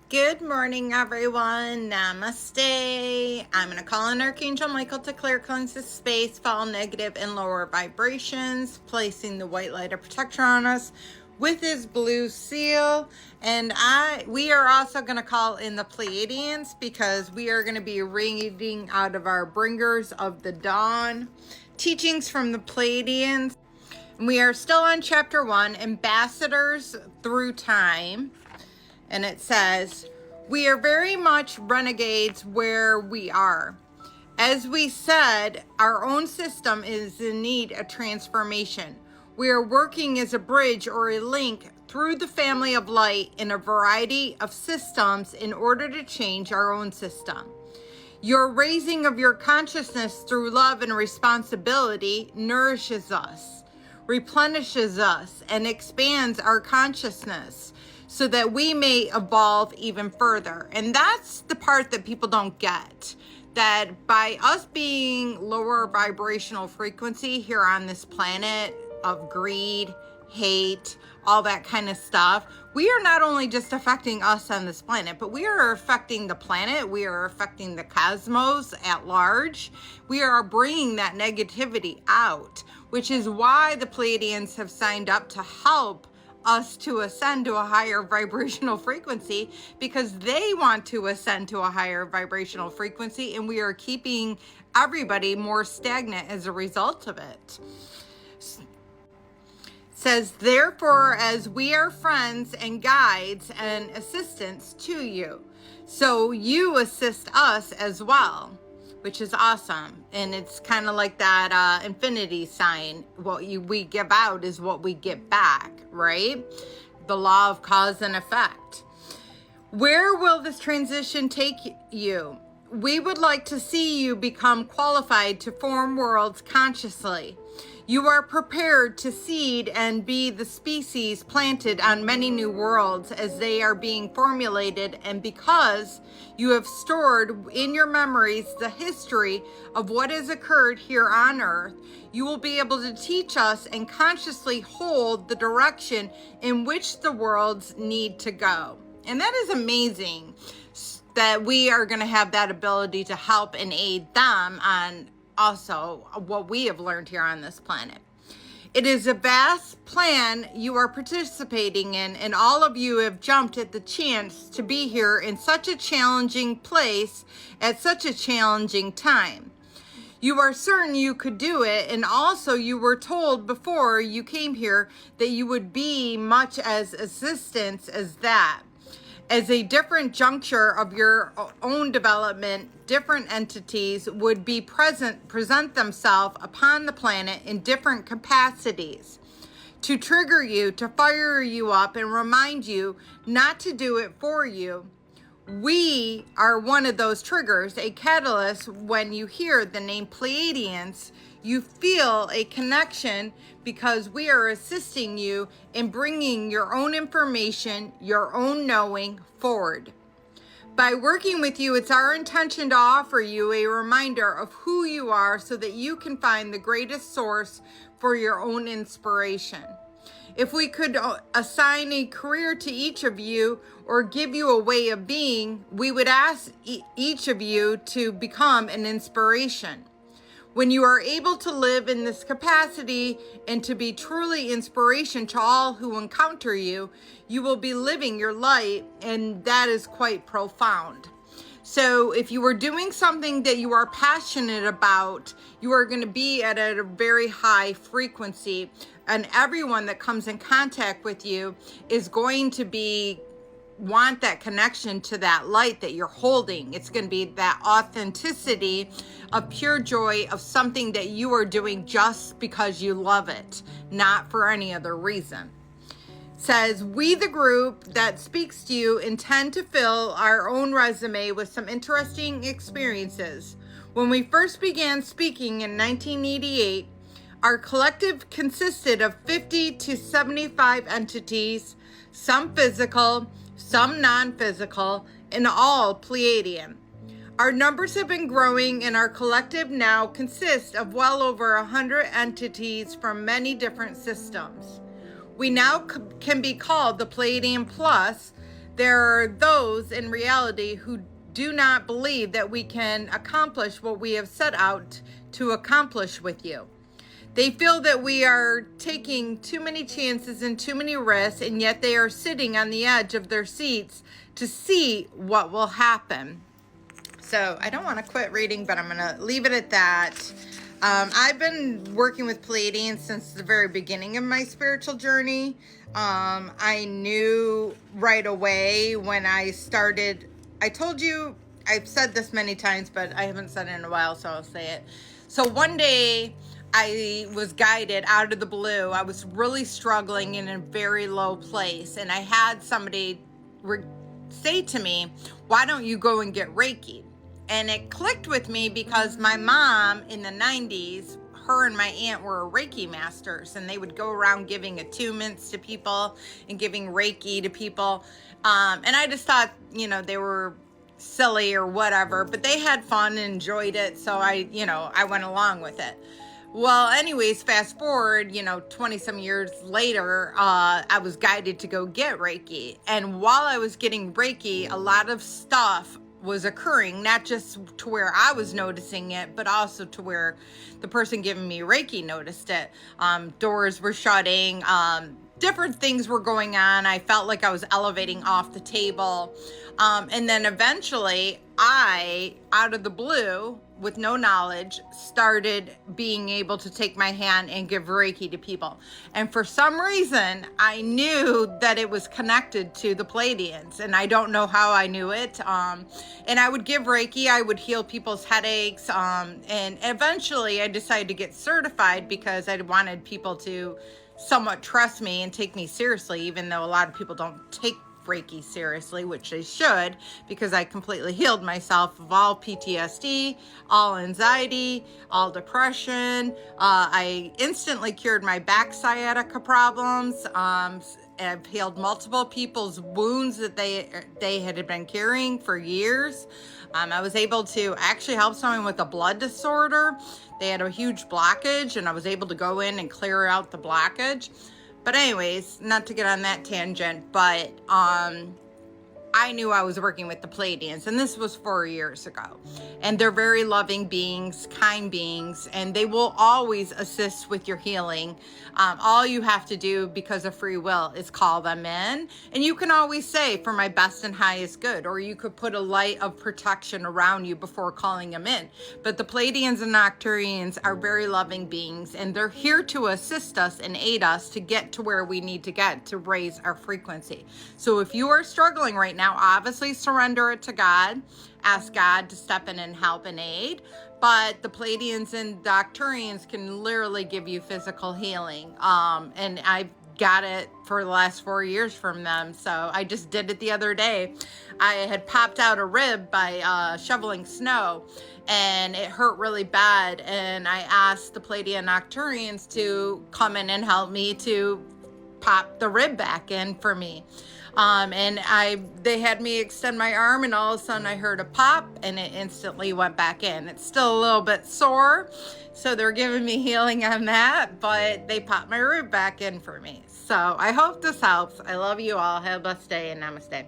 Good morning, everyone. Namaste. I'm going to call on Archangel Michael to clear, cleanse this space, fall negative and lower vibrations, placing the white light of protection on us with his blue seal. And we are also going to call in the Pleiadians because we are going to be reading out of our Bringers of the Dawn teachings from the Pleiadians. And we are still on chapter 1, Ambassadors Through Time. And it says, we are very much renegades where we are. As we said, our own system is in need of transformation. We are working as a bridge or a link through the family of light in a variety of systems in order to change our own system. Your raising of your consciousness through love and responsibility nourishes us, replenishes us, and expands our consciousness, so that we may evolve even further. And that's the part that people don't get. That by us being lower vibrational frequency here on this planet of greed, hate, all that kind of stuff, we are not only just affecting us on this planet, but we are affecting the planet. We are affecting the cosmos at large. We are bringing that negativity out, which is why the Pleiadians have signed up to help us to ascend to a higher vibrational frequency, because they want to ascend to a higher vibrational frequency, and we are keeping everybody more stagnant as a result of it. It says, therefore, as we are friends and guides and assistants to you, so you assist us as well, which is awesome. And it's kind of like that infinity sign. What we give out is what we get back, right? The law of cause and effect. Where will this transition take you? We would like to see you become qualified to form worlds consciously. You are prepared to seed and be the species planted on many new worlds as they are being formulated, and because you have stored in your memories the history of what has occurred here on Earth, you will be able to teach us and consciously hold the direction in which the worlds need to go. And that is amazing that we are going to have that ability to help and aid them on also what we have learned here on this planet. It is a vast plan you are participating in, and all of you have jumped at the chance to be here in such a challenging place at such a challenging time. You are certain you could do it, and also you were told before you came here that you would be much as assistance as that. As a different juncture of your own development, different entities would be present themselves upon the planet in different capacities to trigger you, to fire you up, and remind you not to do it for you. We are one of those triggers, a catalyst. When you hear the name Pleiadians, you feel a connection because we are assisting you in bringing your own information, your own knowing forward. By working with you, it's our intention to offer you a reminder of who you are so that you can find the greatest source for your own inspiration. If we could assign a career to each of you or give you a way of being, we would ask each of you to become an inspiration. When you are able to live in this capacity and to be truly inspiration to all who encounter you, you will be living your light, and that is quite profound. So if you are doing something that you are passionate about, you are going to be at a very high frequency, and everyone that comes in contact with you is going to want that connection to that light that you're holding. It's going to be that authenticity of pure joy of something that you are doing just because you love it, not for any other reason. Says, we the group that speaks to you intend to fill our own resume with some interesting experiences. When we first began speaking in 1988, our collective consisted of 50 to 75 entities, some physical, some non-physical, and all Pleiadian. Our numbers have been growing, and our collective now consists of well over 100 entities from many different systems. We now can be called the Pleiadian Plus. there are those in reality who do not believe that we can accomplish what we have set out to accomplish with you. They feel that we are taking too many chances and too many risks, and yet they are sitting on the edge of their seats to see what will happen. So I don't want to quit reading, but I'm going to leave it at that. I've been working with Pleiadians since the very beginning of my spiritual journey. I knew right away when I started. I told you, I've said this many times, but I haven't said it in a while, so I'll say it. So one day I was guided out of the blue. I was really struggling in a very low place, and I had somebody say to me, why don't you go and get Reiki? And it clicked with me because my mom in the 90s, her and my aunt were Reiki masters, and they would go around giving attunements to people and giving Reiki to people. And I just thought, they were silly or whatever, but they had fun and enjoyed it. So I went along with it. Well, anyways, fast forward, 20 some years later, I was guided to go get Reiki. And while I was getting Reiki, a lot of stuff was occurring, not just to where I was noticing it, but also to where the person giving me Reiki noticed it. Doors were shutting, different things were going on. I felt like I was elevating off the table. And then eventually I, out of the blue, with no knowledge, started being able to take my hand and give Reiki to people. And for some reason, I knew that it was connected to the Pleiadians, and I don't know how I knew it. And I would give Reiki, I would heal people's headaches, and eventually I decided to get certified because I wanted people to somewhat trust me and take me seriously, even though a lot of people don't take Reiki seriously, which they should, because I completely healed myself of all PTSD, all anxiety, all depression. I instantly cured my back sciatica problems. I've healed multiple people's wounds that they had been carrying for years. I was able to actually help someone with a blood disorder. They had a huge blockage, and I was able to go in and clear out the blockage. But anyways, not to get on that tangent, but I knew I was working with the Pleiadians, and this was 4 years ago. And they're very loving beings, kind beings, and they will always assist with your healing. All you have to do, because of free will, is call them in. And you can always say, for my best and highest good, or you could put a light of protection around you before calling them in. But the Pleiadians and Nocturians are very loving beings, and they're here to assist us and aid us to get to where we need to get to raise our frequency. So if you are struggling right now, obviously surrender it to God. Ask God to step in and help and aid. But the Pleiadians and Nocturians can literally give you physical healing. And I've got it for the last 4 years from them. So I just did it the other day. I had popped out a rib by shoveling snow, and it hurt really bad. And I asked the Pleiadian Nocturians to come in and help me to pop the rib back in for me. And they had me extend my arm, and all of a sudden I heard a pop, and it instantly went back in. It's still a little bit sore, so they're giving me healing on that, but they popped my rib back in for me. So I hope this helps. I love you all. Have a blessed day, and namaste.